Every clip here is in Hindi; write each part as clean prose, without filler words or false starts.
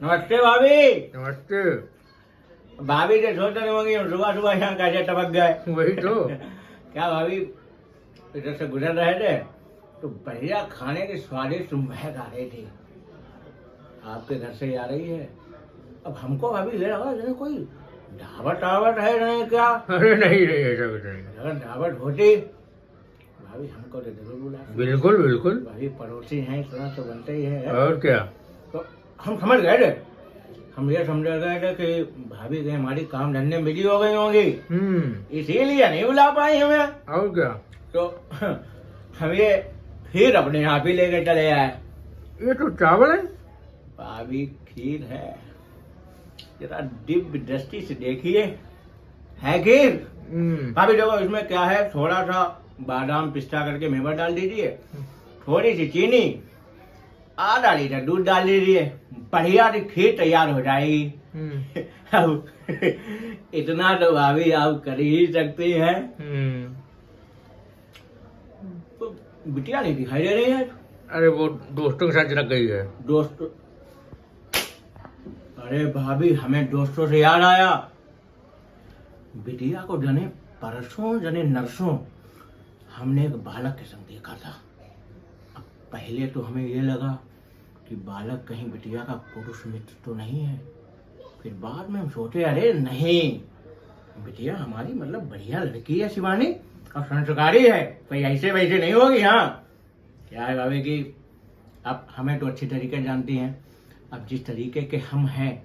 नमस्ते भाभी। नमस्ते। भाभी से सोच रही होंगी हम सुबह सुबह यहाँ कैसे टपक गए। वही तो। क्या भाभी इधर से गुजर रहे थे तो बढ़िया खाने की स्वादिष्ट महक आ रही थी, आपके घर से ही आ रही है। अब हमको भाभी ये लगा जैसे कोई ढाबट टावट है नहीं क्या। अरे नहीं नहीं, ऐसा कुछ नहीं। अगर ढाबट होती भाभी हमको तो जरूर बुला। बिल्कुल बिल्कुल। भाभी पड़ोसी हैं, इस तरह तो बनते ही है। और क्या। तो हम समझ गए थे, हम ये समझ गए थे कि भाभी कहीं हमारी काम धंधे मिली हो गई होंगी, इसीलिए नहीं बुला पाई हमें। और क्या। तो हम ये फिर अपने यहाँ भी लेके चले आए। ये तो चावल है। भाभी खीर है, जरा दिव्य दृष्टि से देखिए, है खीर। भाभी देखो इसमें क्या है, थोड़ा सा बादाम पिस्ता करके मेवा डाल दीजिए, थोड़ी सी चीनी, आधा लीटर दूध डाल दीजिए, बढ़िया सी खीर तैयार हो जाएगी। अब इतना तो भाभी आप कर ही सकती हैं। तो बिटिया नहीं दिखाई दे रही है। अरे वो दोस्तों के साथ रख गई है। दोस्तों, अरे भाभी हमें दोस्तों से याद आया, बिटिया को जने परसों जने नरसों हमने एक बालक के संग देखा था। अब पहले तो हमें ये लगा कि बालक कहीं बिटिया का पुरुष मित्र तो नहीं है, फिर बाद में हम सोचे अरे नहीं, बिटिया हमारी मतलब बढ़िया लड़की है शिवानी, और संस्कारी है, कोई ऐसे वैसे नहीं होगी। हाँ क्या है भाभी कि अब हमें तो अच्छी तरीके जानती हैं, अब जिस तरीके के हम हैं,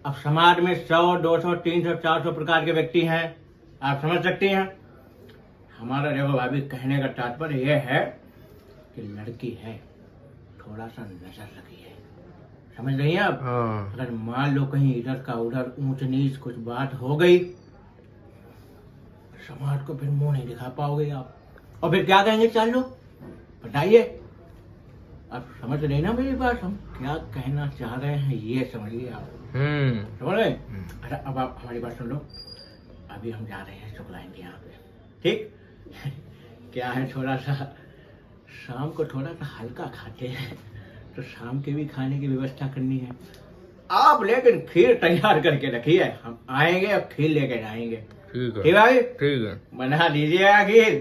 अब समाज में 100, 200, 300, 400 प्रकार के व्यक्ति हैं, आप समझ सकती हैं। हमारा देखो भाभी कहने का तात्पर्य यह है कि लड़की है, थोड़ा सा नजर रखिए, समझ रही हैं आप। अगर मान लो कहीं इधर का उधर ऊंच नीच कुछ बात हो गई, समाज को फिर मुंह नहीं दिखा पाओगे आप, और फिर क्या कहेंगे चार लोग, बताइए। आप समझ रहे ना मेरी बात, हम क्या कहना चाह रहे हैं ये समझिए आप। समझ रहे। अच्छा अब आप हमारी बात सुन लो, अभी हम जा रहे हैं शुक्लाइन के यहाँ पे, ठीक। क्या है थोड़ा सा शाम को थोड़ा सा हल्का खाते हैं, तो शाम के भी खाने की व्यवस्था करनी है आप, लेकिन खीर तैयार करके रखिए, हम आएंगे और खीर लेके जाएंगे। ठीक है। ठीक है भाई, ठीक है, बना दीजिएगा खीर।